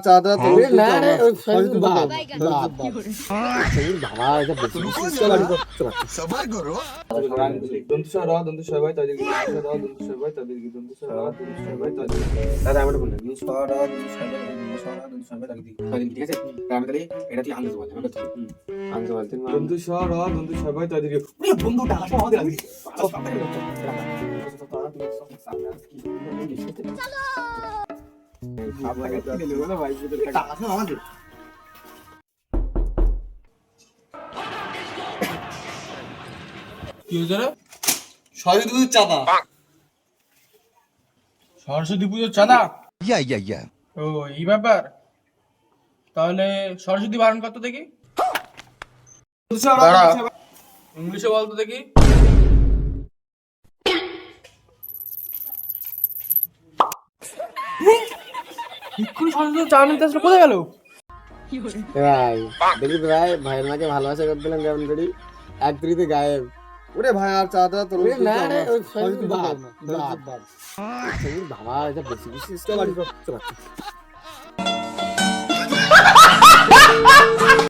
চাঁদা তো না রে ওই হয়তো বাবা বাবা এটা বেশি বেশি सबर करो। দন্তুসর দন্তুসর তাদের কি দন্তুসর তাদের কি দন্তুসর তাদের দাদা আমরা বললাম দন্তুসর তাদের কি ঠিক আছে আমি তাহলে এটা তুই আনতে বল আমি তো আনতে বলতে দন্তুসর তাদের কি বন্ধুটা আসো আমাদের আগে কি হয়েছে রে? সরস্বতী পুজোর চাঁদা সরস্বতী পুজোর চাঁদা? या ও এই ব্যাপার। তাহলে সরস্বতী বারণ কত দেখি, দাঁড়া। ইংলিশে বলতো দেখি। এক্ষুনি সরস্বতী চা নিতে আসলে কোথায় গেল? ভাই দেখি তো ভাই ভাইয়ের মাকে ভালোবাসা করতে দিলাম কেমন করি এক তৃতীয় গায়েব ওরে ভাই আর চাঁদা তো না রে ওই সরস্বতী বাবা এটা বেশি বেশি